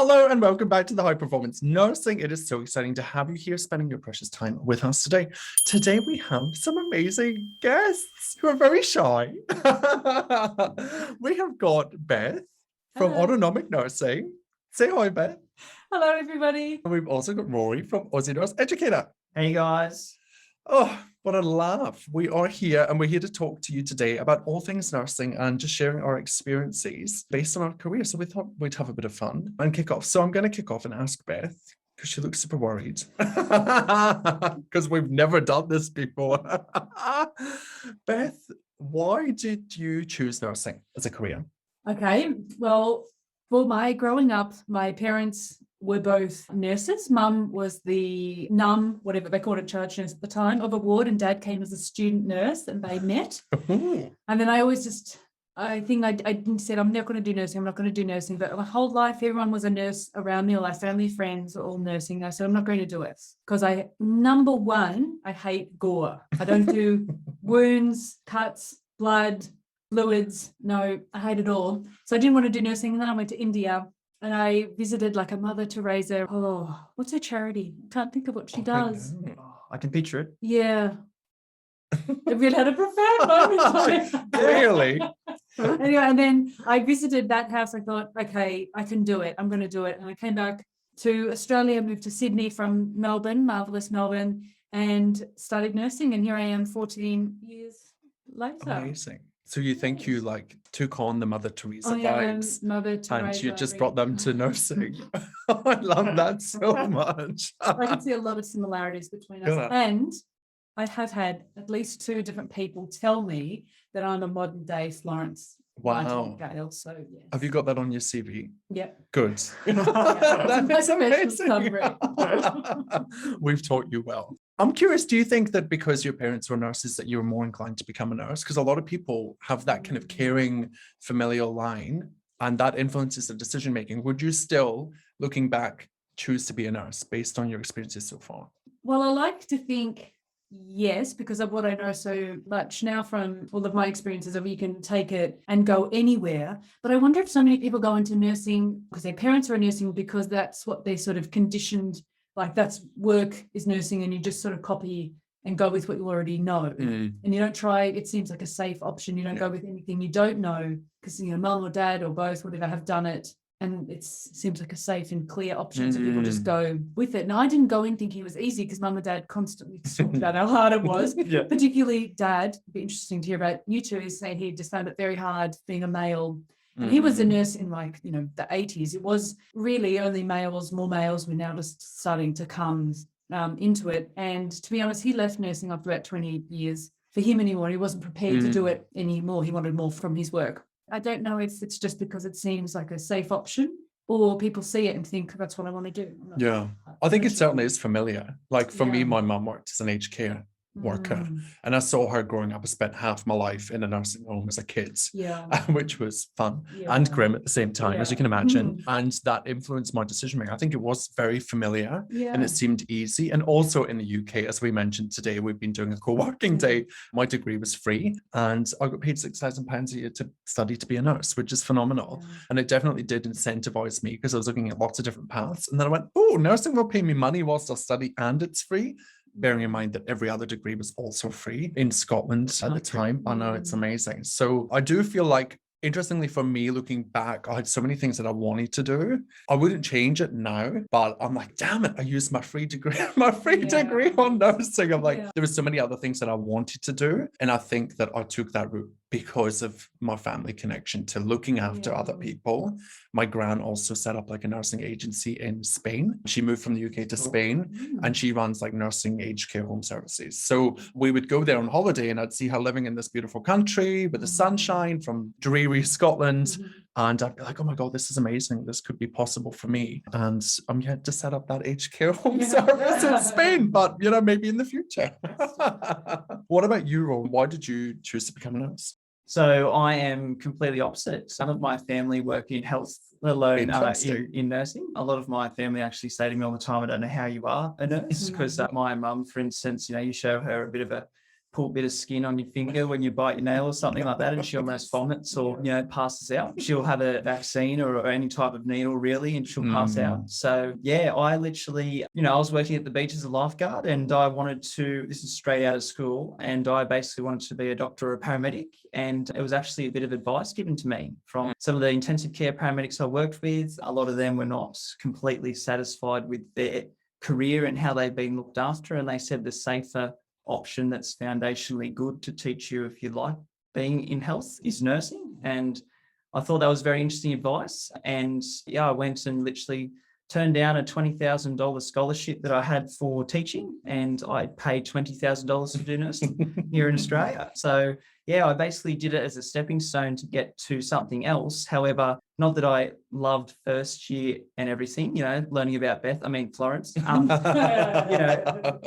Hello and welcome back to the High Performance Nursing. It is so exciting to have you here spending your precious time with us today. Today we have some amazing guests who are very shy. We have got Beth from Hello. Autonomic Nursing. Say hi, Beth. Hello, everybody. And we've also got Rory from Aussie Nurse Educator. Hey guys. Oh, what a laugh. We are here and we're here to talk to you today about all things nursing and just sharing our experiences based on our career. So we thought we'd have a bit of fun and kick off. So I'm going to kick off and ask Beth, because she looks super worried, because we've never done this before. Beth, why did you choose nursing as a career? Okay, well, for my growing up, my parents were both nurses. Mum was the NUM, whatever they called it, charge nurse at the time, of a ward, and Dad came as a student nurse, and they met. And then I always I said, I'm not going to do nursing, I'm not going to do nursing. But my whole life, everyone was a nurse around me, all my family, friends are all nursing. I said, I'm not going to do it. Because number one, I hate gore. I don't do wounds, cuts, blood, fluids. No, I hate it all. So I didn't want to do nursing. And then I went to India and I visited like a Mother Teresa. Oh, what's her charity? Can't think of what she does. I can picture it. Yeah. It really had a profound moment. Really? Anyway, and then I visited that house. I thought, okay, I can do it. I'm going to do it. And I came back to Australia, moved to Sydney from Melbourne, marvelous Melbourne, and started nursing. And here I am 14 years later. Amazing. So you think you took on the Mother Teresa vibes, Mother Teresa, and you just brought them to nursing. I love that so much. I can see a lot of similarities between us. Yeah. And I have had at least 2 different people tell me that I'm a modern day Florence Wow. Nightingale. So yes. Have you got that on your CV? Yep. Good. Yeah. That's amazing. We've taught you well. I'm curious, do you think that because your parents were nurses that you were more inclined to become a nurse? Because a lot of people have that kind of caring familial line and that influences the decision making. Would you still, looking back, choose to be a nurse based on your experiences so far? Well, I like to think yes, because of what I know so much now from all of my experiences of you can take it and go anywhere. But I wonder if so many people go into nursing because their parents are nursing because that's what they're sort of conditioned, like that's work is nursing and you just sort of copy and go with what you already know. And you don't try, it seems like a safe option. You don't go with anything you don't know because, mum or dad or both, whatever, have done it. And it seems like a safe and clear option, so people just go with it. Now, I didn't go in thinking it was easy because mum and dad constantly talked about how hard it was. Yeah. Particularly dad, it'd be interesting to hear about you two, is saying he just found it very hard being a male. And he was a nurse in the 80s. It was really only males, more males were now just starting to come into it. And to be honest, he left nursing after about 20 years. For him anymore, he wasn't prepared to do it anymore. He wanted more from his work. I don't know if it's just because it seems like a safe option or people see it and think that's what I want to do. Yeah, I think it certainly is familiar. Like for me, my mum worked as an aged care worker and I saw her growing up. I spent half my life in a nursing home as a kid, which was fun and grim at the same time, as you can imagine. And that influenced my decision making. I think it was very familiar and it seemed easy. And also in the UK, as we mentioned today, we've been doing a co-working day. My degree was free and I got paid £6,000 a year to study to be a nurse, which is phenomenal. And it definitely did incentivize me because I was looking at lots of different paths. And then I went, oh, nursing will pay me money whilst I study and it's free. Bearing in mind that every other degree was also free in Scotland at the time. I know, it's amazing. So I do feel like, interestingly for me, looking back, I had so many things that I wanted to do. I wouldn't change it now, but I'm like, damn it, I used my free degree on nursing. I'm like, there were so many other things that I wanted to do. And I think that I took that route because of my family connection to looking after other people. My gran also set up like a nursing agency in Spain. She moved from the UK to Spain and she runs like nursing aged care home services. So we would go there on holiday and I'd see her living in this beautiful country with the sunshine from dreary Scotland. And I'd be like, oh my God, this is amazing. This could be possible for me. And I'm yet to set up that aged care home service in Spain, but maybe in the future. What about you, Rory? Why did you choose to become a nurse? So I am completely opposite. Some of my family work in health, let alone in nursing. A lot of my family actually say to me all the time, I don't know how you are a nurse, because my mum, for instance, you show her a bit of a pull a bit of skin on your finger when you bite your nail or something like that, and she almost vomits or, passes out. She'll have a vaccine or any type of needle really, and she'll pass out. So yeah, I literally, I was working at the beach as a lifeguard, and I wanted to, this is straight out of school, and I basically wanted to be a doctor or a paramedic. And it was actually a bit of advice given to me from some of the intensive care paramedics I worked with. A lot of them were not completely satisfied with their career and how they've been looked after. And they said the safer option that's foundationally good to teach you if you like being in health is nursing. And I thought that was very interesting advice. And I went and literally turned down a $20,000 scholarship that I had for teaching, and I paid $20,000 to do nursing here in Australia. So I basically did it as a stepping stone to get to something else. However, not that I loved first year and everything, learning about Beth, Florence.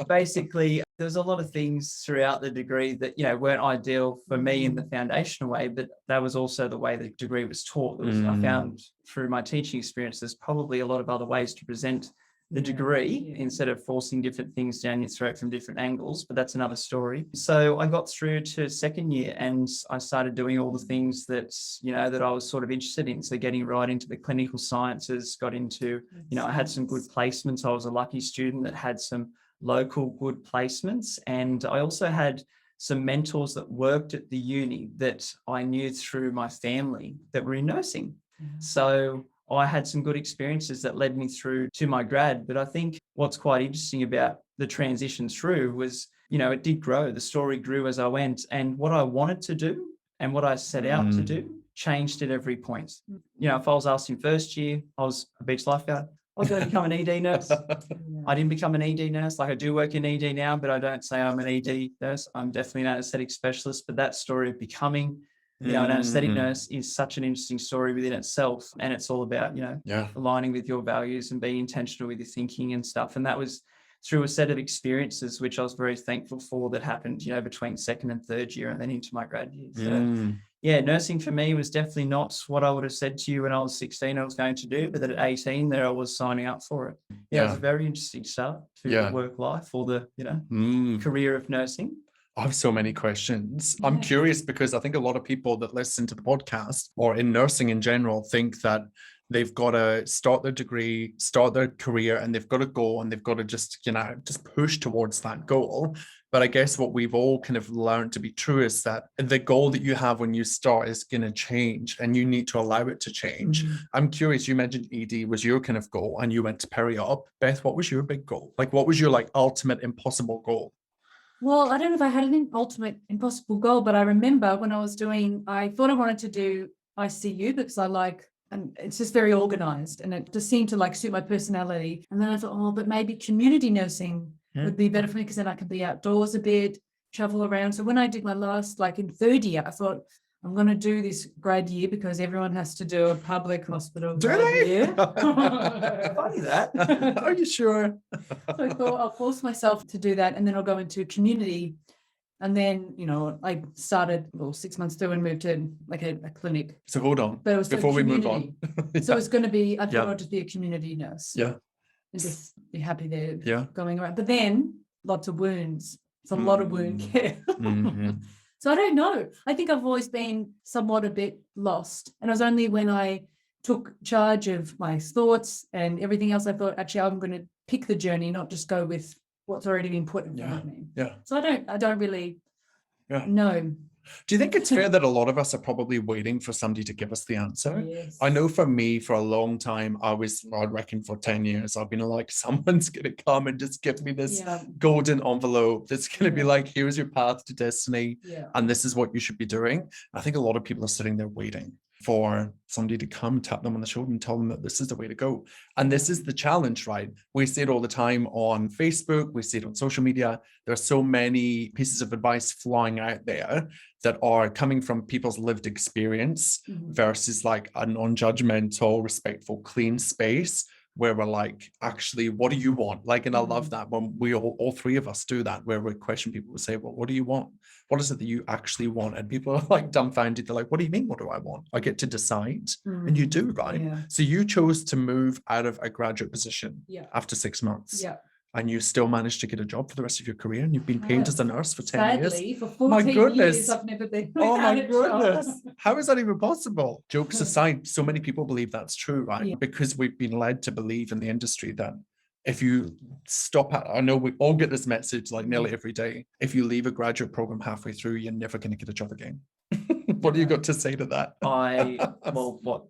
Basically, there's a lot of things throughout the degree that, weren't ideal for me in the foundational way, but that was also the way the degree was taught. I found through my teaching experience, there's probably a lot of other ways to present the degree instead of forcing different things down your throat from different angles, but that's another story. So I got through to second year and I started doing all the things that, that I was sort of interested in. So getting right into the clinical sciences, got into, I had some good placements. I was a lucky student that had some local good placements. And I also had some mentors that worked at the uni that I knew through my family that were in nursing. So I had some good experiences that led me through to my grad. But I think what's quite interesting about the transition through was, it did grow. The story grew as I went. And what I wanted to do and what I set out to do changed at every point. If I was asked in first year, I was a beach lifeguard. I was going to become an ED nurse. I didn't become an ED nurse. Like, I do work in ED now, but I don't say I'm an ED nurse. I'm definitely an anesthetic specialist. But that story of becoming an anesthetic nurse is such an interesting story within itself. And it's all about, aligning with your values and being intentional with your thinking and stuff. And that was through a set of experiences, which I was very thankful for, that happened, between second and third year and then into my grad year. So, nursing for me was definitely not what I would have said to you when I was 16 I was going to do, but at 18 there I was signing up for it. It was a very interesting start to work life or the, career of nursing. I have so many questions. I'm curious because I think a lot of people that listen to the podcast or in nursing in general think that they've got to start their degree, start their career, and they've got to go and they've got to just push towards that goal. But I guess what we've all kind of learned to be true is that the goal that you have when you start is going to change and you need to allow it to change. I'm curious, you mentioned ED was your kind of goal and you went to peri-op. Beth, what was your big goal? Like, what was your ultimate impossible goal? Well, I don't know if I had an ultimate impossible goal, but I remember when I thought I wanted to do ICU because and it's just very organized and it just seemed to suit my personality. And then I thought, but maybe community nursing would be better for me because then I can be outdoors a bit, travel around. So when I did my last, in third year, I thought, I'm going to do this grad year because everyone has to do a public hospital grad year. Funny that. Are you sure? So I thought I'll force myself to do that and then I'll go into community. And then, I started 6 months through and moved to a clinic. So hold on, but it was before we move on. So it's going to be, I thought I'd just be a community nurse. Yeah. And just be happy there going around. But then lots of wounds. It's a lot of wound care. So I don't know. I think I've always been somewhat a bit lost. And it was only when I took charge of my thoughts and everything else, I thought, actually, I'm going to pick the journey, not just go with what's already been put in front of me. Yeah. So I don't really know. Do you think it's fair that a lot of us are probably waiting for somebody to give us the answer? Yes. I know for me, for a long time, I reckon for 10 years, I've been like, someone's going to come and just give me this golden envelope that's going to be like, here's your path to destiny. And this is what you should be doing. I think a lot of people are sitting there waiting for somebody to come tap them on the shoulder and tell them that this is the way to go. And this is the challenge, right? We see it all the time on Facebook. We see it on social media. There are so many pieces of advice flying out there that are coming from people's lived experience versus a non-judgmental, respectful, clean space where we're like, actually, what do you want? And I love that when we all three of us do that, where we question people, we say, well, what do you want? What is it that you actually want? And people are dumbfounded. They're like, what do you mean? What do I want? I get to decide. And you do, right? So you chose to move out of a graduate position after 6 months. and you still managed to get a job for the rest of your career, and you've been paid as a nurse for 10 years. Sadly, for 14 years, I've never been. Oh my without a job. goodness. How is that even possible? Jokes aside, so many people believe that's true, right? Yeah. Because we've been led to believe in the industry that if you stop at, I know we all get this message like nearly every day, if you leave a graduate program halfway through, you're never going to get a job again. What do you got to say to that?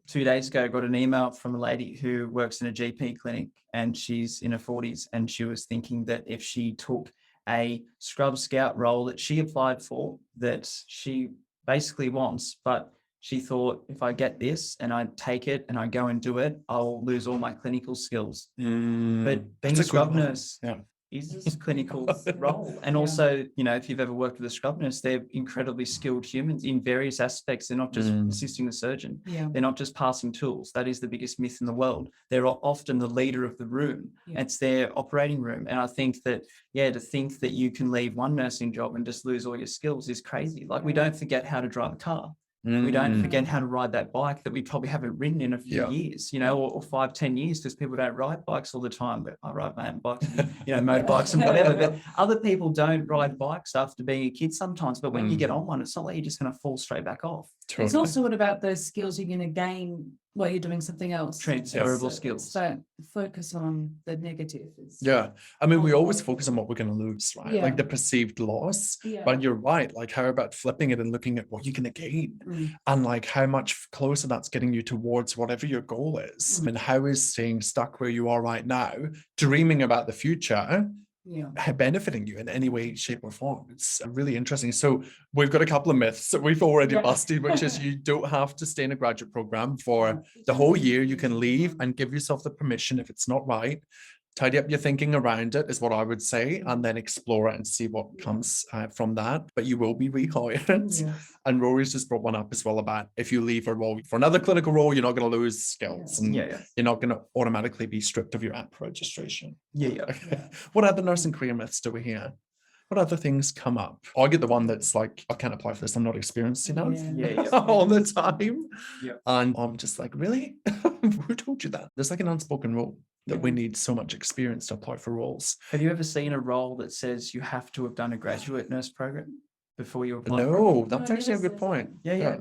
2 days ago, got an email from a lady who works in a GP clinic, and she's in her 40s, and she was thinking that if she took a scrub scout role that she applied for, that she basically wants, but she thought, if I get this and I take it and I go and do it, I'll lose all my clinical skills. But being a scrub nurse is a clinical role. And also, you know, if you've ever worked with a scrub nurse, they're incredibly skilled humans in various aspects. They're not just assisting the surgeon. They're not just passing tools. That is the biggest myth in the world. They're often the leader of the room. It's their operating room. And I think that, to think that you can leave one nursing job and just lose all your skills is crazy. Like, we don't forget how to drive a car. We don't forget how to ride that bike that we probably haven't ridden in a few years, you know, or 5-10 years, because people don't ride bikes all the time. But I ride my own bikes, you know, motorbikes and whatever. But other people don't ride bikes after being a kid sometimes. But when you get on one, it's not like you're just going to fall straight back off. Totally. It's also what about those skills you're going to gain while you're doing something else. Transferable skills. So focus on the negative. I mean, we always focus on what we're going to lose, right? Yeah. Like the perceived loss. But you're right. Like, how about flipping it and looking at what you're going to gain, and like how much closer that's getting you towards whatever your goal is, and how is staying stuck where you are right now, dreaming about the future, benefiting you in any way, shape, or form. It's really interesting. So we've got a couple of myths that we've already busted, which is you don't have to stay in a graduate program for the whole year. You can leave and give yourself the permission if it's not right. Tidy up your thinking around it is what I would say, and then explore it and see what comes from that. But you will be rehired. And Rory's just brought one up as well about if you leave a role for another clinical role, you're not going to lose skills, and you're not going to automatically be stripped of your app registration. What other nursing career myths do we hear? What other things come up? I get the one that's like, I can't apply for this, I'm not experienced enough all the time. And I'm just like, really? Who told you that? There's like an unspoken rule that we need so much experience to apply for roles. Have you ever seen a role that says you have to have done a graduate nurse program before you apply? No, that's actually a good point.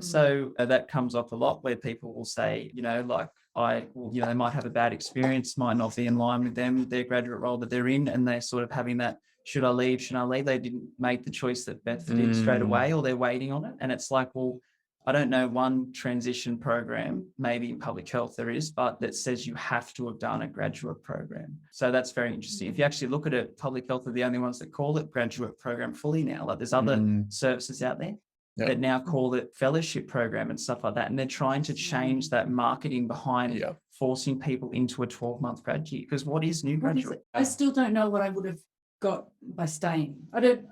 So that comes up a lot, where people will say, you know, like, they might have a bad experience, might not be in line with their graduate role that they're in, and they're sort of having that, should I leave? Should I leave? They didn't make the choice that Beth did straight away, or they're waiting on it. And it's like, well, I don't know one transition program, maybe in public health there is, but that says you have to have done a graduate program. So that's very interesting. If you actually look at it, public health are the only ones that call it graduate program fully now. Like, there's other services out there that now call it fellowship program and stuff like that. And they're trying to change that marketing behind forcing people into a 12-month grad year. Because what is new graduate? I still don't know what I would have got by staying. I don't.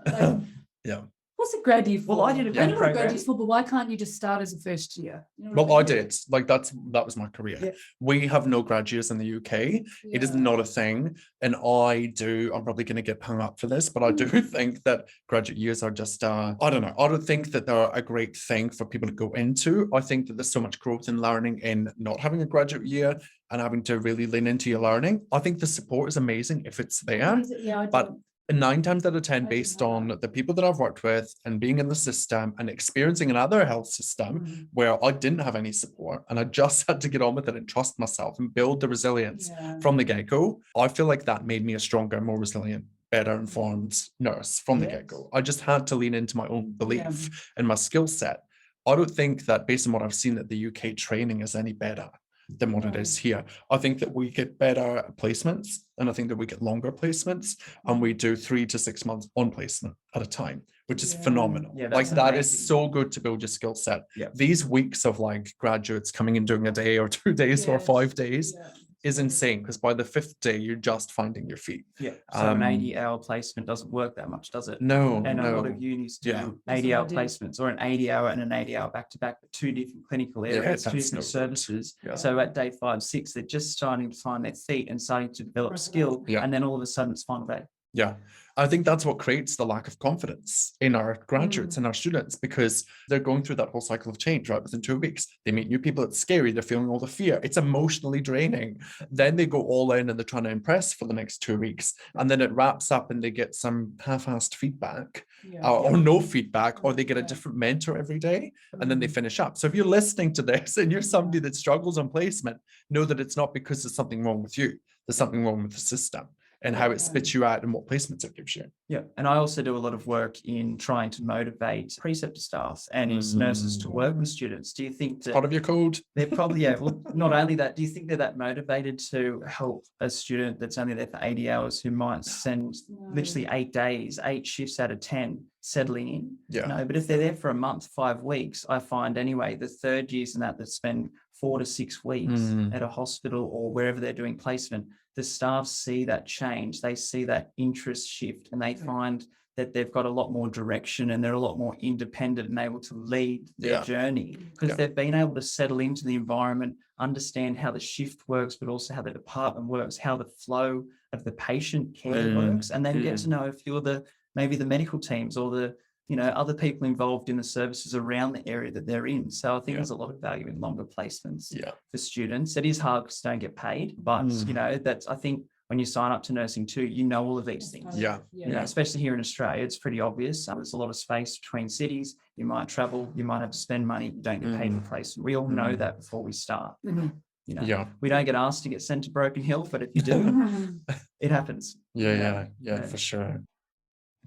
What's a grad year for? Well, I did a grad program. Grad year for, but why can't you just start as a first year? You know well, I did. Like, that was my career. We have no grad years in the UK. It is not a thing. And I'm probably going to get hung up for this, but I do think that graduate years are just, I don't know. I don't think that they're a great thing for people to go into. I think that there's so much growth in learning in not having a graduate year and having to really lean into your learning. I think the support is amazing if it's there. But 9 times out of 10, based on the people that I've worked with and being in the system and experiencing another health system where I didn't have any support and I just had to get on with it and trust myself and build the resilience from the get-go, I feel like that made me a stronger, more resilient, better informed nurse from the get-go. I just had to lean into my own belief and my skill set. I don't think that, based on what I've seen, that the UK training is any better than what it is here. I think that we get better placements, and I think that we get longer placements, and we do 3 to 6 months on placement at a time, which is phenomenal. Like, that is so good to build your skill set. These weeks of like graduates coming and doing a day or 2 days or 5 days is insane, because by the 5th day you're just finding your feet. So an 80-hour placement doesn't work that much, does it? No. And a lot of unis do 80-hour placements, or an 80-hour and an 80-hour back-to-back, but 2 different clinical areas, 2 different services. So at day 5, 6, they're just starting to find their feet and starting to develop skill, and then all of a sudden it's final day. Yeah. I think that's what creates the lack of confidence in our graduates and our students, because they're going through that whole cycle of change, right? Within 2 weeks, they meet new people. It's scary. They're feeling all the fear. It's emotionally draining. Then they go all in and they're trying to impress for the next 2 weeks. And then it wraps up and they get some half-assed feedback or no feedback, or they get a different mentor every day, and then they finish up. So if you're listening to this and you're somebody that struggles on placement, know that it's not because there's something wrong with you. There's something wrong with the system and how it spits you out and what placements it gives you. Yeah. And I also do a lot of work in trying to motivate preceptor staff and nurses to work with students. Do you think that Part of your code? they're probably, well, not only that, do you think they're that motivated to help a student that's only there for 80 hours who might spend literally 8 days, 8 shifts out of 10 settling in? Yeah. No, but if they're there for a month, 5 weeks, I find anyway, the third years and that spend 4 to 6 weeks at a hospital or wherever they're doing placement, the staff see that change. They see that interest shift, and they find that they've got a lot more direction and they're a lot more independent and able to lead their journey, because they've been able to settle into the environment, understand how the shift works, but also how the department works, how the flow of the patient care works, and then get to know a few of the, maybe the medical teams or the, other people involved in the services around the area that they're in. So I think there's a lot of value in longer placements for students. It is hard because they don't get paid, but that's, I think, when you sign up to nursing too, you know all of these things. Especially here in Australia, it's pretty obvious. There's a lot of space between cities. You might travel, you might have to spend money, you don't get paid for placement. We all know that before we start. We don't get asked to get sent to Broken Hill, but if you do, it happens. Yeah, for sure.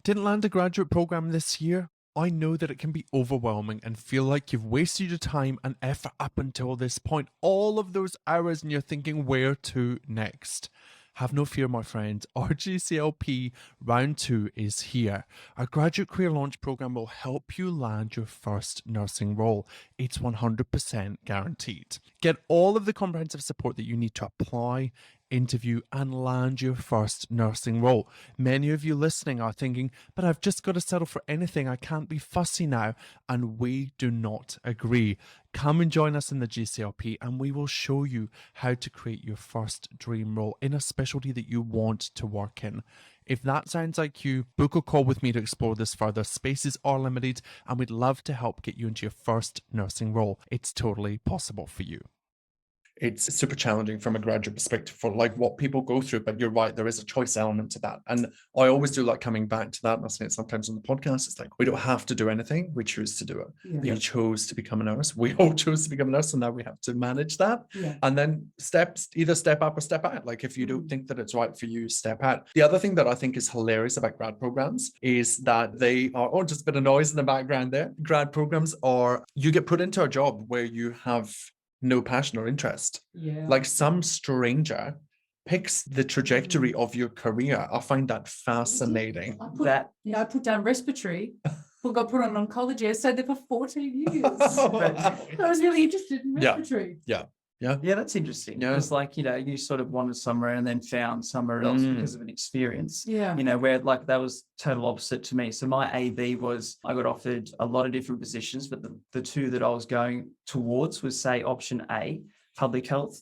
Didn't land a graduate program this year? I know that it can be overwhelming and feel like you've wasted your time and effort up until this point. All of those hours, and you're thinking, where to next? Have no fear, my friends. Our GCLP Round 2 is here. Our Graduate Career Launch program will help you land your first nursing role. It's 100% guaranteed. Get all of the comprehensive support that you need to apply, interview, and land your first nursing role. Many of you listening are thinking, but I've just got to settle for anything. I can't be fussy now. And we do not agree. Come and join us in the GCLP, and we will show you how to create your first dream role in a specialty that you want to work in. If that sounds like you, book a call with me to explore this further. Spaces are limited, and we'd love to help get you into your first nursing role. It's totally possible for you. It's super challenging from a graduate perspective for like what people go through, but you're right, there is a choice element to that. And I always do like coming back to that, and I say it sometimes on the podcast, it's like, we don't have to do anything, we choose to do it. You chose to become a nurse, we all chose to become a nurse, and now we have to manage that. And then either step up or step out. Like if you don't think that it's right for you, step out. The other thing that I think is hilarious about grad programs is that they are, just a bit of noise in the background there. Grad programs are, you get put into a job where you have no passion or interest. Like some stranger picks the trajectory of your career. I find that fascinating. I put down respiratory. Got put on oncology. I stayed there for 14 years. I was really interested in respiratory. Yeah, that's interesting. It's like, you sort of wanted somewhere and then found somewhere else because of an experience. Where like that was total opposite to me. So my AV was, I got offered a lot of different positions, but the two that I was going towards was, say, option A, public health.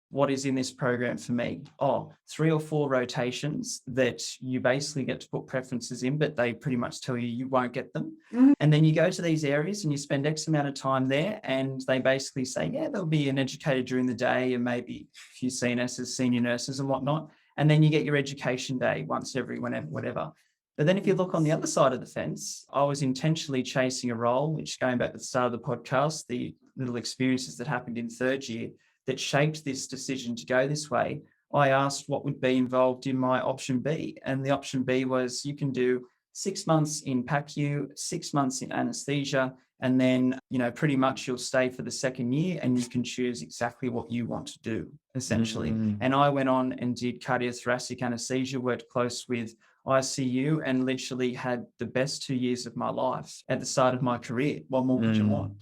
What is in this program for me? 3 or 4 rotations that you basically get to put preferences in, but they pretty much tell you won't get them. And then you go to these areas and you spend X amount of time there, and they basically say, there'll be an educator during the day and maybe a few CNSs, senior nurses and whatnot. And then you get your education day once every whatever. But then if you look on the other side of the fence, I was intentionally chasing a role, which, going back to the start of the podcast, the little experiences that happened in third year that shaped this decision to go this way. I asked what would be involved in my option B. And the option B was, you can do 6 months in PACU, 6 months in anesthesia, and then, pretty much you'll stay for the second year and you can choose exactly what you want to do, essentially. And I went on and did cardiothoracic anesthesia, worked close with ICU, and literally had the best 2 years of my life at the start of my career. What more could you want?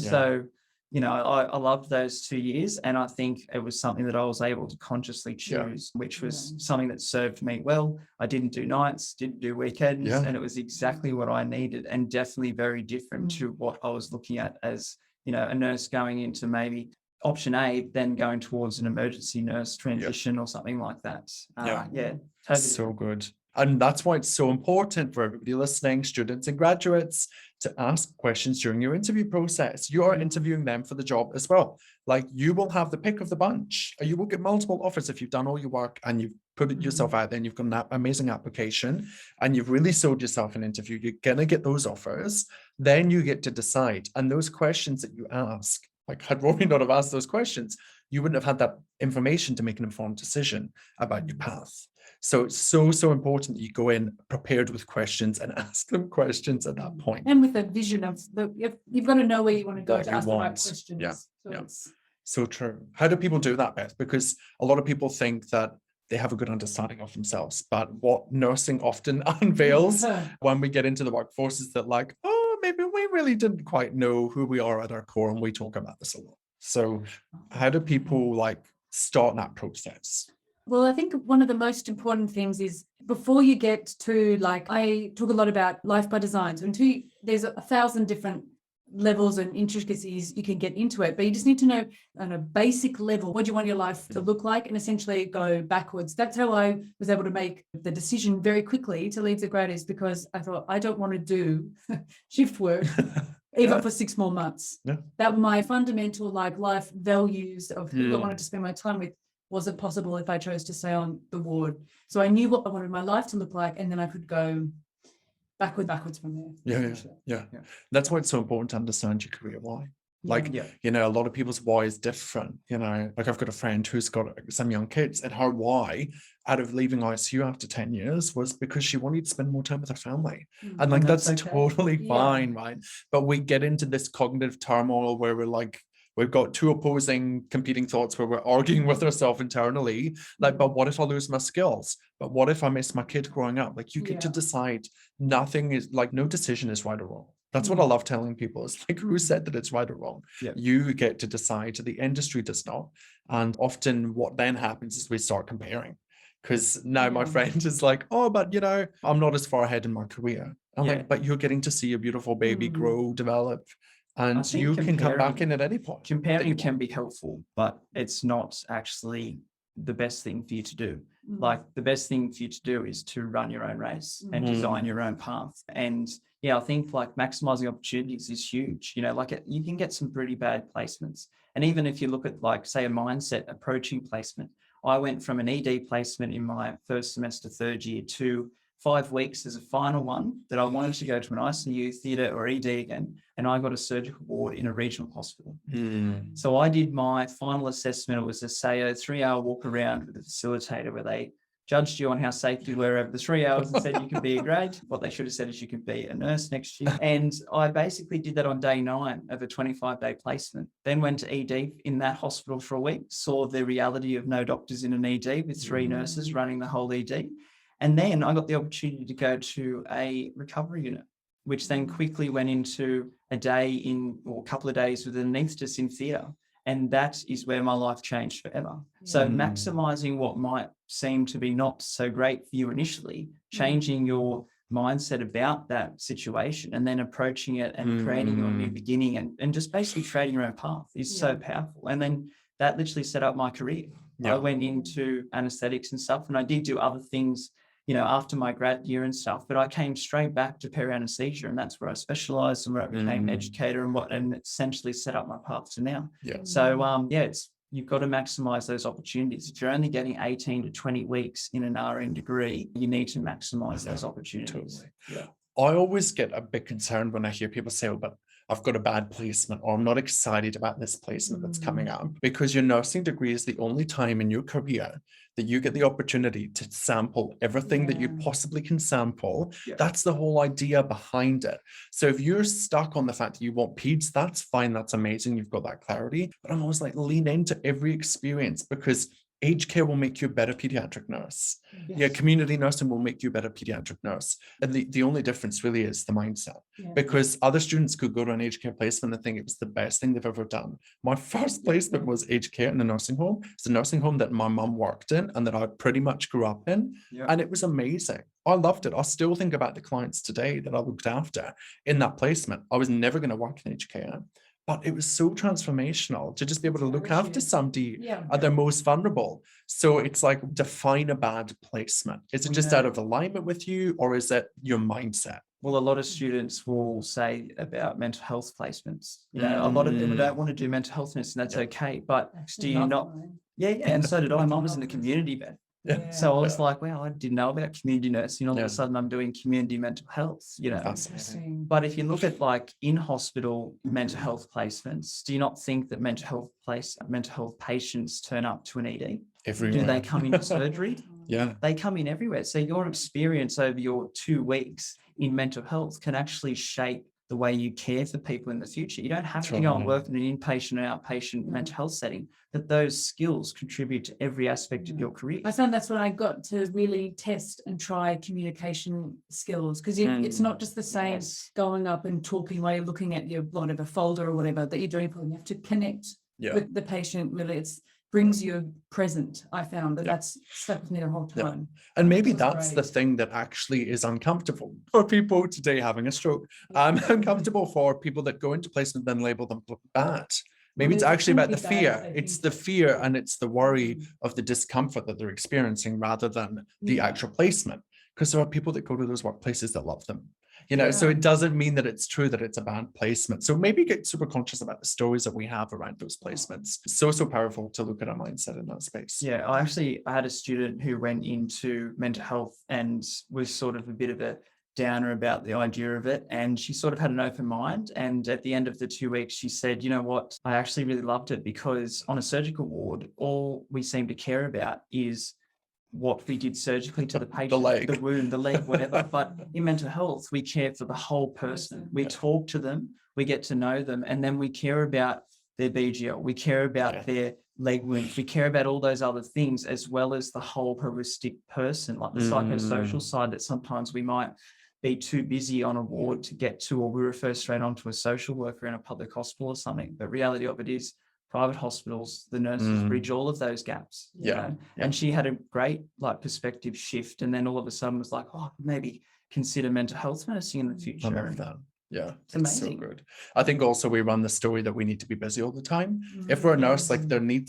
So I loved those 2 years, and I think it was something that I was able to consciously choose, which was something that served me well. I didn't do nights, didn't do weekends, and it was exactly what I needed, and definitely very different to what I was looking at as, a nurse going into maybe option A, then going towards an emergency nurse transition or something like that. Totally. So good. And that's why it's so important for everybody listening, students and graduates, to ask questions during your interview process. You are interviewing them for the job as well. Like, you will have the pick of the bunch. You will get multiple offers if you've done all your work and you've put it yourself out there and you've got an amazing application and you've really sold yourself an interview. You're going to get those offers. Then you get to decide. And those questions that you ask, like, had Rory not have asked those questions, you wouldn't have had that information to make an informed decision about your path. So it's so important that you go in prepared with questions and ask them questions at that point. And with a vision of you've got to know where you want to go What to you ask the right want. questions. Yeah, So yeah. it's- So true. How do people do that, Beth? Because a lot of people think that they have a good understanding of themselves, but what nursing often unveils when we get into the workforce is that, like, oh, maybe we really didn't quite know who we are at our core, and we talk about this a lot. So how do people like start that process? Well, I think one of the most important things is before you get to, like, I talk a lot about life by design. So there's 1,000 different levels and intricacies you can get into it, but you just need to know on a basic level, what do you want your life to look like, and essentially go backwards. That's how I was able to make the decision very quickly to leave the grad, is because I thought, I don't want to do shift work even for 6 more months. Yeah. That my fundamental life values of who I wanted to spend my time with wasn't possible if I chose to stay on the ward. So I knew what I wanted my life to look like, and then I could go backwards from there. Yeah. That's why it's so important to understand your career why. Like, you know, a lot of people's why is different. You know, like, I've got a friend who's got some young kids, and her why out of leaving ICU after 10 years was because she wanted to spend more time with her family. And like, that's okay. totally fine, right? But we get into this cognitive turmoil where we're like, we've got two opposing competing thoughts where we're arguing with ourselves internally. Like, but what if I lose my skills? But what if I miss my kid growing up? Like, you get to decide. Nothing is like, no decision is right or wrong. That's what I love telling people. It's like, who said that it's right or wrong? Yeah. You get to decide. The industry does not. And often what then happens is we start comparing. Because now my friend is like, oh, but you know, I'm not as far ahead in my career. I'm like, but you're getting to see a beautiful baby grow, develop, and you can come back in at any point. Comparing can be helpful, but it's not actually the best thing for you to do. Like, the best thing for you to do is to run your own race and design your own path. And I think like maximizing opportunities is huge. You know, like you can get some pretty bad placements. And even if you look at, like, say, a mindset approaching placement, I went from an ED placement in my first semester, third year, to 5 weeks as a final one that I wanted to go to an ICU, theatre or ED again, and I got a surgical ward in a regional hospital. So I did my final assessment. It was a SAO 3-hour walk around with a facilitator where they judged you on how safe you were over the 3 hours and said you could be a grad. What they should have said is you could be a nurse next year. And I basically did that on day 9 of a 25-day placement. Then went to ED in that hospital for a week, saw the reality of no doctors in an ED with 3 nurses running the whole ED. And then I got the opportunity to go to a recovery unit, which then quickly went into a couple of days with an anaesthetist in theatre. And that is where my life changed forever. So maximizing what might seem to be not so great for you initially, changing your mindset about that situation and then approaching it and creating your new beginning and just basically creating your own path is so powerful. And then that literally set up my career. I went into anesthetics and stuff, and I did do other things, you know, after my grad year and stuff, but I came straight back to peri-anesthesia, and that's where I specialized and where I became an educator and essentially set up my path to now. So you've got to maximize those opportunities. If you're only getting 18 to 20 weeks in an RN degree, you need to maximize those opportunities. Totally. I always get a bit concerned when I hear people say, oh, but I've got a bad placement, or I'm not excited about this placement that's coming up, because your nursing degree is the only time in your career that you get the opportunity to sample everything that you possibly can sample. That's the whole idea behind it. So if you're stuck on the fact that you want peds, that's fine. That's amazing. You've got that clarity. But I'm always like, lean into every experience, because aged care will make you a better pediatric nurse. Community nursing will make you a better pediatric nurse. And the only difference really is the mindset. Because other students could go to an aged care placement and think it was the best thing they've ever done. My first placement was aged care in a nursing home. It's a nursing home that my mum worked in and that I pretty much grew up in. And it was amazing. I loved it. I still think about the clients today that I looked after in that placement. I was never going to work in aged care. But it was so transformational to just be able to look after somebody Yeah. at their most vulnerable. So it's like, define a bad placement. Is it just out of alignment with you, or is it your mindset? Well, a lot of students will say about mental health placements. You know, a lot of them don't want to do mental health nurse, and that's okay. But do you not? Yeah, and so did I. Mine was in the community bed. Yeah. So I was like, wow, I didn't know about community nursing. All of Yeah. a sudden I'm doing community mental health, you know. Fascinating. But if you look at like in hospital mental health placements, do you not think that mental health patients turn up to an ED? Everywhere. Do they come into surgery? Yeah. They come in everywhere. So your experience over your 2 weeks in mental health can actually shape the way you care for people in the future. You don't have to go and work in an inpatient or outpatient mental health setting, but those skills contribute to every aspect of your career. I found that's when I got to really test and try communication skills, because it's not just the same going up and talking while you're looking at your whatever folder or whatever that you're doing. You have to connect with the patient. Really, it's brings you present. I found that's stuck with me the whole time. And maybe that's the thing that actually is uncomfortable for people today having a stroke. Uncomfortable for people that go into placement then label them bad. Maybe it's actually about the fear. It's the fear and it's the worry of the discomfort that they're experiencing rather than the actual placement. Because there are people that go to those workplaces that love them. You know, so it doesn't mean that it's true that it's a bad placement. So maybe get super conscious about the stories that we have around those placements. So powerful to look at our mindset in that space. Yeah, I had a student who went into mental health and was sort of a bit of a downer about the idea of it. And she sort of had an open mind. And at the end of the 2 weeks, she said, you know what, I actually really loved it, because on a surgical ward, all we seem to care about is what we did surgically to the patient, the leg, the wound, the leg, whatever. But in mental health, we care for the whole person. We talk to them, we get to know them, and then we care about their BGL, we care about their leg wounds, we care about all those other things, as well as the whole holistic person, like the psychosocial side that sometimes we might be too busy on a ward to get to, or we refer straight on to a social worker in a public hospital or something. But reality of it is, private hospitals, the nurses bridge all of those gaps. You know? And she had a great perspective shift. And then all of a sudden was like, oh, maybe consider mental health nursing in the future. I love that. Yeah, it's amazing. So good. I think also we run the story that we need to be busy all the time. If we're a nurse, like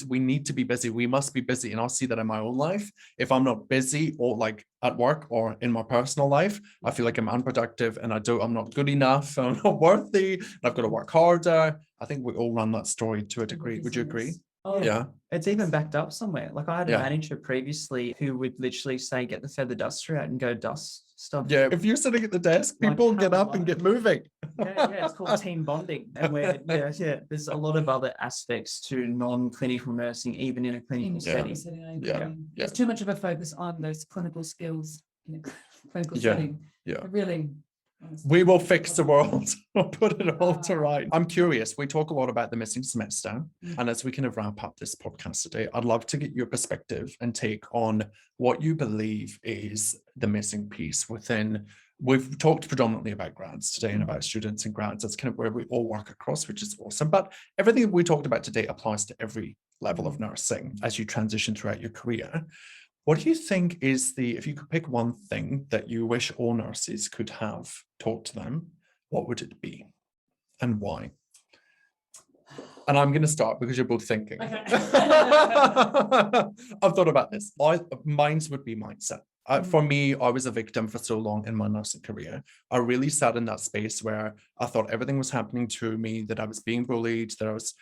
we need to be busy. We must be busy. And I'll see that in my own life. If I'm not busy or like at work or in my personal life, I feel like I'm unproductive and I'm not good enough. I'm not worthy. And I've got to work harder. I think we all run that story to a degree. Would you agree? Oh, yeah. It's even backed up somewhere. Like I had a manager previously who would literally say, get the feather duster out and go dust stuff. Yeah. If you're sitting at the desk, people get up and get moving. It's called team bonding. And where, there's a lot of other aspects to non-clinical nursing, even in a clinical setting. There's too much of a focus on those clinical skills in a clinical setting. Really. We will fix the world. We'll put it all to right. I'm curious. We talk a lot about the missing semester. And as we kind of wrap up this podcast today, I'd love to get your perspective and take on what you believe is the missing piece within. We've talked predominantly about grads today and about students and grads. That's kind of where we all work across, which is awesome. But everything we talked about today applies to every level of nursing as you transition throughout your career. What do you think is if you could pick one thing that you wish all nurses could have taught to them, what would it be and why? And I'm going to start because you're both thinking. Okay. I've thought about this. Mine would be mindset. For me, I was a victim for so long in my nursing career. I really sat in that space where I thought everything was happening to me, that I was being bullied, that I was,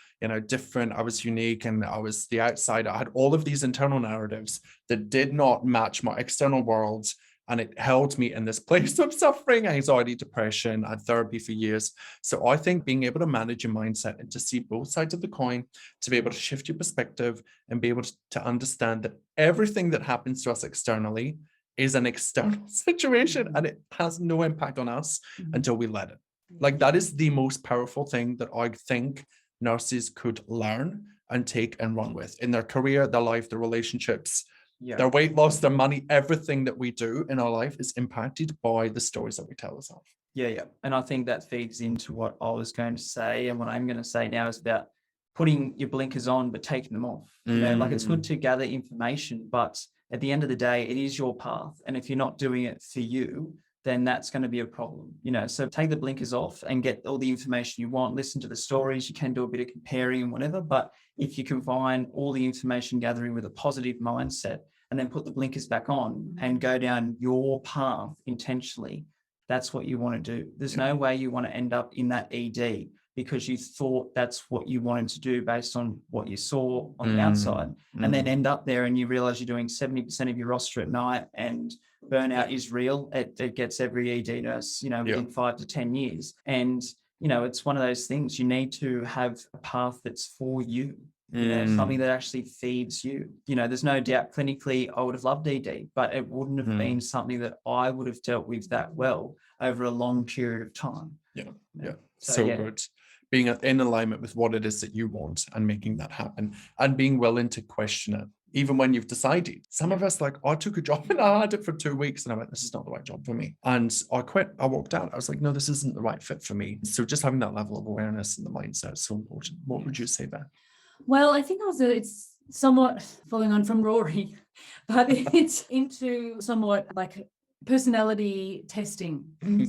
different, I was unique, and I was the outsider. I had all of these internal narratives that did not match my external world. And it held me in this place of suffering, anxiety, depression. I had therapy for years. So I think being able to manage your mindset and to see both sides of the coin, to be able to shift your perspective and be able to understand that everything that happens to us externally is an external situation and it has no impact on us until we let it. Like that is the most powerful thing that I think nurses could learn and take and run with in their career, their life, their relationships. Their weight loss, their money, everything that we do in our life is impacted by the stories that we tell ourselves. Yeah. And I think that feeds into what I was going to say. And what I'm going to say now is about putting your blinkers on, but taking them off. It's good to gather information, but at the end of the day, it is your path. And if you're not doing it for you, then that's going to be a problem, so take the blinkers off and get all the information you want, listen to the stories. You can do a bit of comparing and whatever, but if you combine all the information gathering with a positive mindset and then put the blinkers back on and go down your path intentionally, that's what you want to do. There's no way you want to end up in that ED because you thought that's what you wanted to do based on what you saw on the outside, and then end up there and you realize you're doing 70% of your roster at night, and burnout is real. It gets every ED nurse, within 5 to 10 years. And, it's one of those things. You need to have a path that's for you, something that actually feeds you. There's no doubt clinically I would have loved ED, but it wouldn't have been something that I would have dealt with that well over a long period of time. Yeah. So good. Being in alignment with what it is that you want and making that happen, and being willing to question it, even when you've decided. Some of us I took a job and I had it for 2 weeks and I went, this is not the right job for me. And I quit. I walked out. I was like, no, this isn't the right fit for me. So just having that level of awareness and the mindset is so important. What would you say, Beth? Well, I think also it's somewhat following on from Rory, but it's into somewhat like personality testing.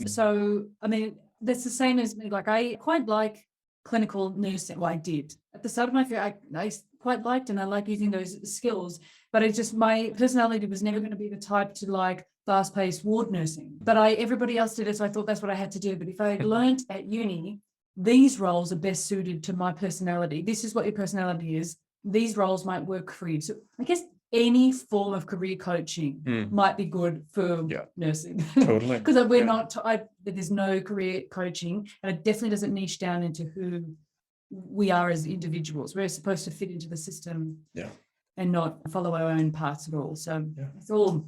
So, I mean, that's the same as me. I quite like clinical nursing. Well, I did. At the start of my career, I quite liked, and I like using those skills, but it's just my personality was never going to be the type to fast-paced ward nursing. But everybody else did it, so I thought that's what I had to do. But if I learned at uni, these roles are best suited to my personality. This is what your personality is. These roles might work for you. So I guess any form of career coaching might be good for nursing. Totally. Because we're not, there's no career coaching, and it definitely doesn't niche down into who we are as individuals. We're supposed to fit into the system and not follow our own paths at all. So it's all,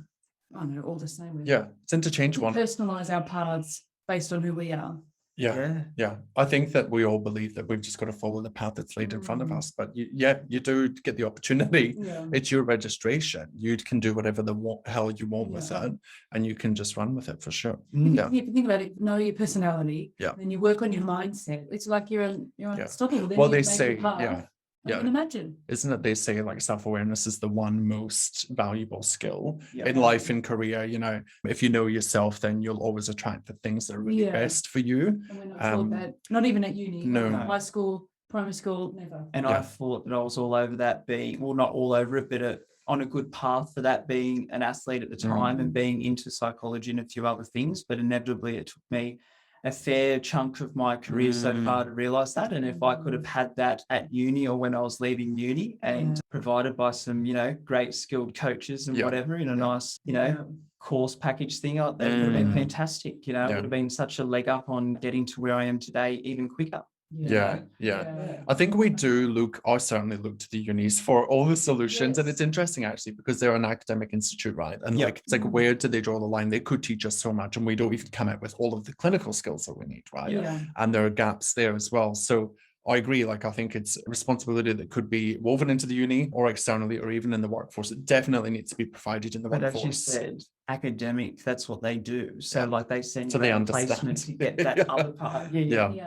I don't know, all the same. Yeah, it's interchangeable. Personalize our paths based on who we are. Yeah. I think that we all believe that we've just got to follow the path that's laid in front of us. But you do get the opportunity. It's your registration. You can do whatever the hell you want with it, and you can just run with it for sure. If you think about it, know your personality. Then you work on your mindset. It's like you're unstoppable. Well, they say, I can imagine. Isn't it? They say self-awareness is the one most valuable skill in life and career. If you know yourself, then you'll always attract the things that are really best for you. And we're not taught that. Not even at uni. No. High school, primary school, never. And I thought that I was all over that not all over it, but on a good path for that, being an athlete at the time and being into psychology and a few other things. But inevitably it took me a fair chunk of my career so far to realize that. And if I could have had that at uni or when I was leaving uni and provided by some, great skilled coaches and whatever in a nice, course package thing, that would have been fantastic. It would have been such a leg up on getting to where I am today even quicker. Yeah. I think I certainly look to the unis for all the solutions. And it's interesting actually, because they're an academic institute, right? And it's where do they draw the line? They could teach us so much, and we don't even come out with all of the clinical skills that we need, right? And there are gaps there as well. So I agree. I think it's a responsibility that could be woven into the uni or externally or even in the workforce. It definitely needs to be provided in the workforce. But as you said, academic, that's what they do. So they send you they a understand placement to get that other part.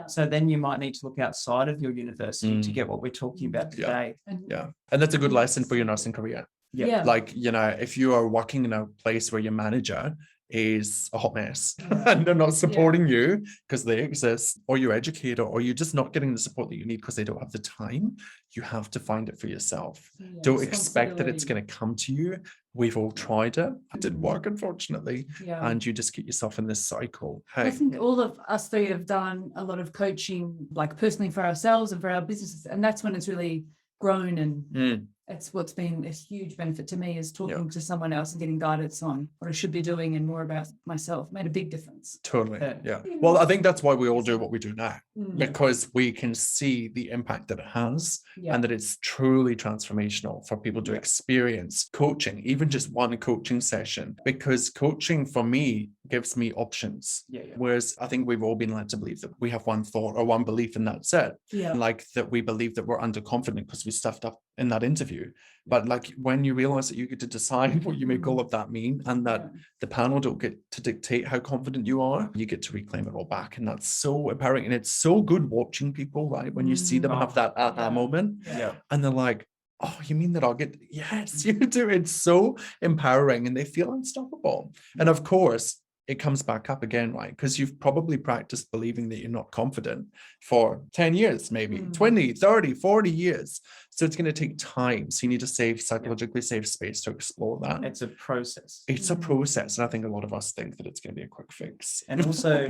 So then you might need to look outside of your university to get what we're talking about today. And that's a good lesson for your nursing career. If you are working in a place where your manager is a hot mess and they're not supporting you because they exist, or your educator, or you're just not getting the support that you need because they don't have the time, you have to find it for yourself. Don't expect that it's going to come to you. We've all tried it. It didn't work, unfortunately. And you just get yourself in this cycle. I think all of us three have done a lot of coaching, personally for ourselves and for our businesses. And that's when it's really grown, and it's what's been a huge benefit to me, is talking to someone else and getting guidance on what I should be doing and more about myself. Made a big difference. Totally. Well, I think that's why we all do what we do now, because we can see the impact that it has and that it's truly transformational for people to experience coaching, even just one coaching session, because coaching for me gives me options. Whereas I think we've all been led to believe that we have one thought or one belief and that's it. That we believe that we're underconfident because we stuffed up in that interview. But when you realize that you get to decide what you make all of that mean, and that the panel don't get to dictate how confident you are, you get to reclaim it all back. And that's so empowering. And it's so good watching people, right? When you see them have that aha moment and they're like, oh, you mean that I'll get, yes, you do. It's so empowering and they feel unstoppable. And of course, it comes back up again, right? Because you've probably practiced believing that you're not confident for 10 years, maybe 20, 30, 40 years. So it's going to take time. So you need to psychologically safe space to explore that. It's a process. It's a process. And I think a lot of us think that it's going to be a quick fix. And also,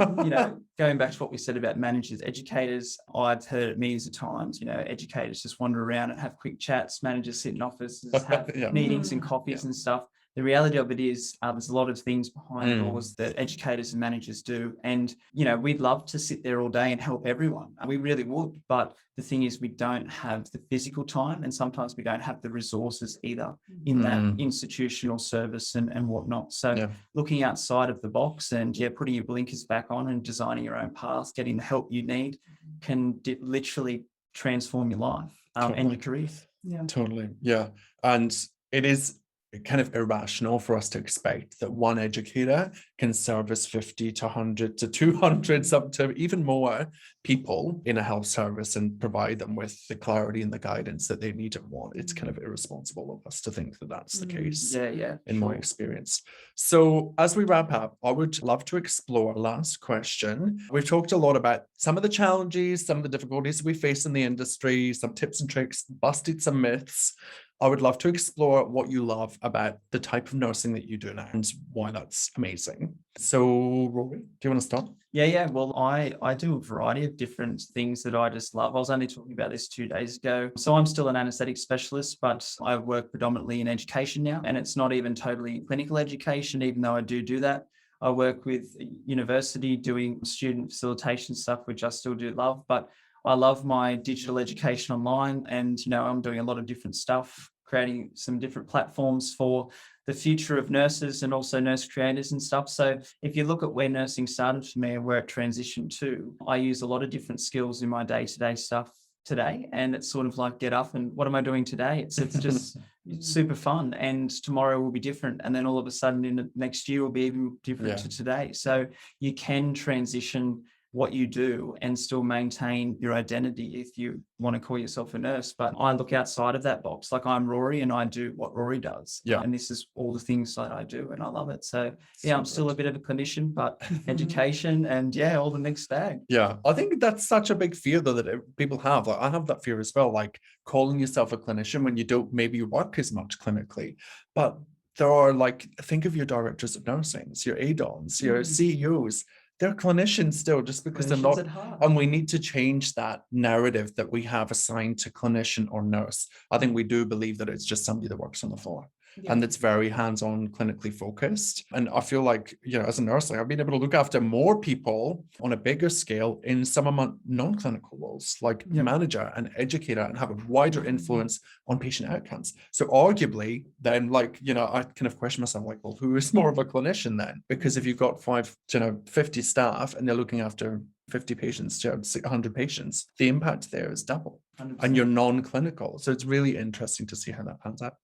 going back to what we said about managers, educators, I've heard it millions of times, educators just wander around and have quick chats, managers sit in offices, have meetings and coffees and stuff. The reality of it is there's a lot of things behind doors that educators and managers do. And, we'd love to sit there all day and help everyone. We really would. But the thing is, we don't have the physical time, and sometimes we don't have the resources either in that institutional service and whatnot. So looking outside of the box and putting your blinkers back on and designing your own path, getting the help you need can literally transform your life and your career. Yeah, totally. Yeah. And it is kind of irrational for us to expect that one educator can service 50 to 100 to 200, up to even more people in a health service and provide them with the clarity and the guidance that they need and want. It's kind of irresponsible of us to think that that's the case. In my experience. So as we wrap up, I would love to explore last question. We've talked a lot about some of the challenges, some of the difficulties we face in the industry, some tips and tricks, busted some myths. I would love to explore what you love about the type of nursing that you do now and why that's amazing. So, Rory, do you want to start? Yeah. Well, I do a variety of different things that I just love. I was only talking about this 2 days ago. So I'm still an anaesthetic specialist, but I work predominantly in education now. And it's not even totally clinical education, even though I do that. I work with university doing student facilitation stuff, which I still do love. But I love my digital education online, and I'm doing a lot of different stuff, creating some different platforms for the future of nurses and also nurse creators and stuff. So if you look at where nursing started for me and where it transitioned to, I use a lot of different skills in my day-to-day stuff today, and it's sort of like get up and what am I doing today? It's just super fun, and tomorrow will be different, and then all of a sudden in the next year will be even different to today. So you can transition what you do and still maintain your identity if you want to call yourself a nurse. But I look outside of that box. Like, I'm Rory and I do what Rory does. And this is all the things that I do and I love it. So I'm still a bit of a clinician, but education and all the mixed bag. Yeah, I think that's such a big fear though that people have. Like, I have that fear as well, like calling yourself a clinician when you don't maybe work as much clinically. But there are, like, think of your directors of nursing, your ADONs, your CEOs. They're clinicians still, just because they're not. And we need to change that narrative that we have assigned to clinician or nurse. I think we do believe that it's just somebody that works on the floor. And that's very hands-on, clinically focused. And I feel like, as a nurse, I've been able to look after more people on a bigger scale in some of my non-clinical roles, like manager and educator, and have a wider influence on patient outcomes. So arguably, then, I kind of question myself, like, well, who is more of a clinician then? Because if you've got 50 staff and they're looking after 50 patients to 100 patients, the impact there is double. 100%. And you're non-clinical. So it's really interesting to see how that pans out.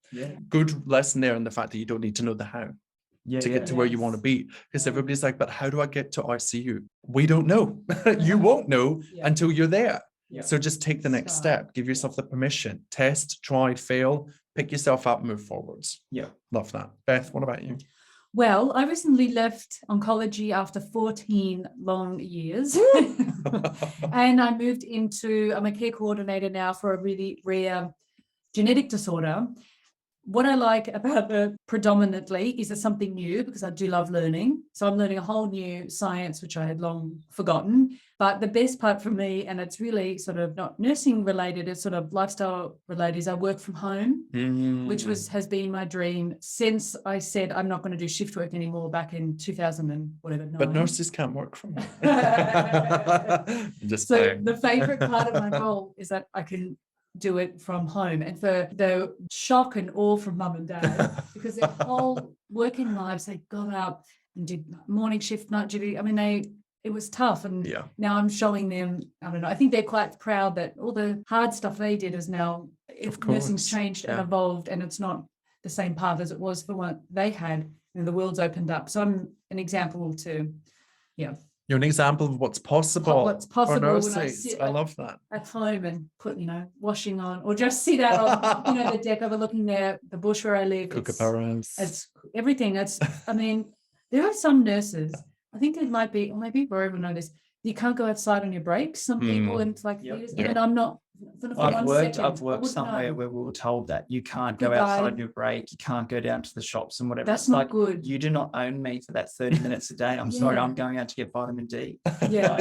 Good lesson there in the fact that you don't need to know the how to get to where you want to be. Because everybody's like, but how do I get to ICU? We don't know. You won't know until you're there. So just take the next step. Give yourself the permission. Test, try, fail, pick yourself up, move forwards. Love that. Beth, what about you? Well, I recently left oncology after 14 long years. And I moved I'm a care coordinator now for a really rare genetic disorder. What I like about it predominantly is it's something new, because I do love learning. So I'm learning a whole new science, which I had long forgotten. But the best part for me, and it's really sort of not nursing related, it's sort of lifestyle related, is I work from home, which has been my dream since I said I'm not going to do shift work anymore back in 2000 and whatever. But nurses can't work from home. So the favorite part of my role is that I can do it from home, and for the shock and awe from mum and dad, because their whole working lives, they got up and did morning shift, night duty. I mean, it was tough, and now I'm showing them, I don't know, I think they're quite proud that all the hard stuff they did is now, nursing's changed and evolved, and it's not the same path as it was for what they had, and the world's opened up. So I'm an example to You're an example of what's possible. What's possible when I love that. At home and put, washing on, or just sit out on, the deck overlooking the bush where I live. Kookaburras. It's everything. There are some nurses, I think it might be, or maybe Rory will know this, you can't go outside on your breaks. Some people, and it's like, and I'm not. I've worked somewhere where we were told that you can't go outside your break, you can't go down to the shops and whatever. That's not good. You do not own me for that 30 minutes a day. I'm sorry, I'm going out to get vitamin D. Yeah.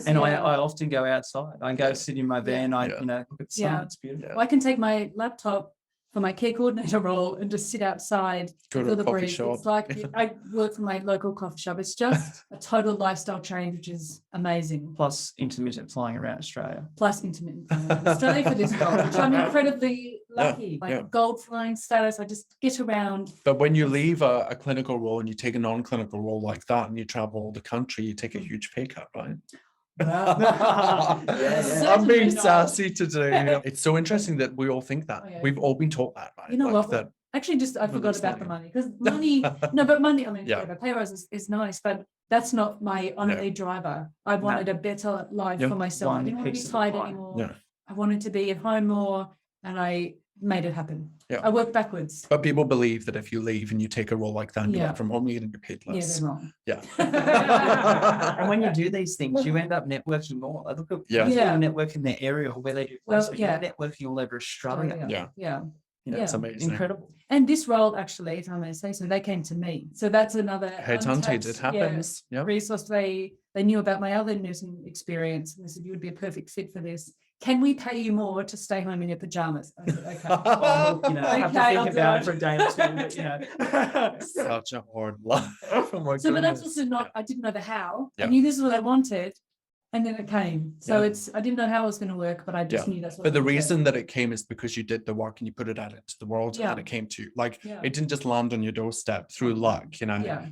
And I often go outside. I go sit in my van, look at the sun, it's beautiful. Well, I can take my laptop for my care coordinator role and just sit outside. Go to the coffee shop. It's like I work for my local coffee shop. It's just a total lifestyle change, which is amazing. Plus intermittent flying around Australia. Plus intermittent flying. Australia for this goal, which I'm incredibly lucky. Gold flying status, I just get around. But when you leave a clinical role and you take a non-clinical role like that and you travel the country, you take a huge pay cut, right? I'm being sassy today. It's so interesting that we all think that. We've all been taught that, right? You know like what? Actually, I forgot about the money, because money, but money, I mean, pay rise is nice, but that's not my only driver. I wanted a better life for myself. I didn't want to be tired anymore. I wanted to be at home more, and I made it happen. I worked backwards. But people believe that if you leave and you take a role like that and you work from home, you're going to get paid less. They're wrong. And when you do these things, you end up networking more. I look at people network in their area where they do networking all over Australia. It's amazing. Incredible. And this role, actually, if I may say so, they came to me. So that's another headhunted. It happens. Resource. They knew about my other nursing experience, and they said you would be a perfect fit for this. Can we pay you more to stay home in your pajamas? I said, okay. I have to think about it for a day or two. But, Such a hard life. But that's also not. I didn't know the how. I knew this is what I wanted, and then it came. So I didn't know how it was going to work, but I just knew that's what. But the reason that it came is because you did the work and you put it out into the world, and it came to you. Like it didn't just land on your doorstep through luck.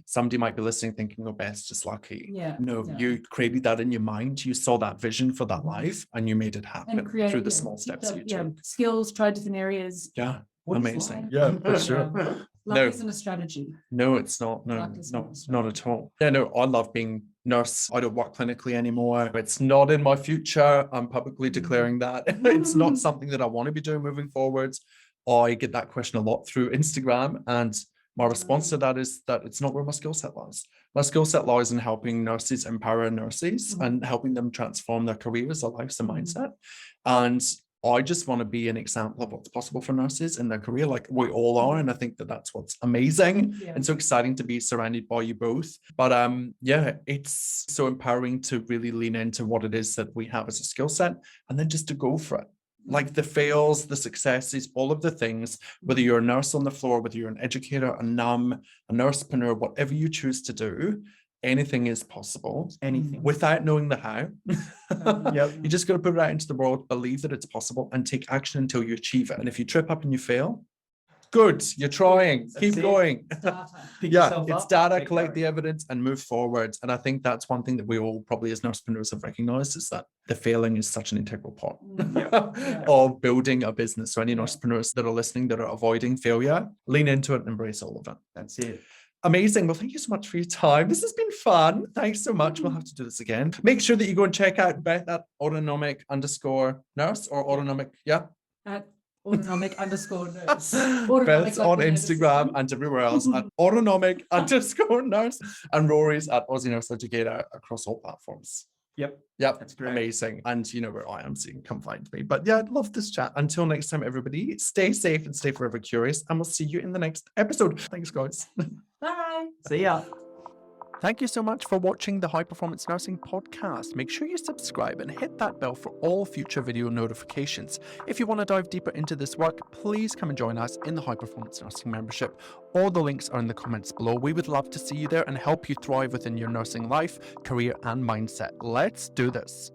Somebody might be listening, thinking, "Oh, Beth's just lucky." No, you created that in your mind. You saw that vision for that life, and you made it happen through the small steps you took. Skills, tried different areas. Yeah, amazing. Yeah, for sure. Luck isn't a strategy. No, it's not. No, not at all. Yeah, no, I love being nurse. I don't work clinically anymore. It's not in my future. I'm publicly declaring that. It's not something that I want to be doing moving forwards. I get that question a lot through Instagram, and my response to that is that it's not where my skill set lies. My skill set lies in helping nurses empower nurses and helping them transform their careers, their lives, and mindset. And I just want to be an example of what's possible for nurses in their career, like we all are. And I think that that's what's amazing and so exciting to be surrounded by you both. But it's so empowering to really lean into what it is that we have as a skill set and then just to go for it. Like the fails, the successes, all of the things, whether you're a nurse on the floor, whether you're an educator, a NUM, a nursepreneur, whatever you choose to do, anything is possible. Anything. Without knowing the how. You just got to put it out into the world, believe that it's possible, and take action until you achieve it. And if you trip up and you fail, good, you're trying. Keep going. It's data, collect the evidence and move forward. And I think that's one thing that we all probably as nursepreneurs have recognized, is that the failing is such an integral part of building a business. So any nursepreneurs that are listening that are avoiding failure, lean into it and embrace all of it. That's it. Amazing. Well, thank you so much for your time. This has been fun. Thanks so much. We'll have to do this again. Make sure that you go and check out Beth at autonomic_nurse or autonomic, At autonomic_nurse. Beth's on Instagram and everywhere else at autonomic_nurse, and Rory's at Aussie Nurse Educator across all platforms. Yep. That's great. Amazing. And you know where I am, so you can come find me. But I'd love this chat. Until next time, everybody, stay safe and stay forever curious. And we'll see you in the next episode. Thanks, guys. Bye. See ya. Thank you so much for watching the High Performance Nursing Podcast. Make sure you subscribe and hit that bell for all future video notifications. If you want to dive deeper into this work, please come and join us in the High Performance Nursing membership. All the links are in the comments below. We would love to see you there and help you thrive within your nursing life, career, and mindset. Let's do this.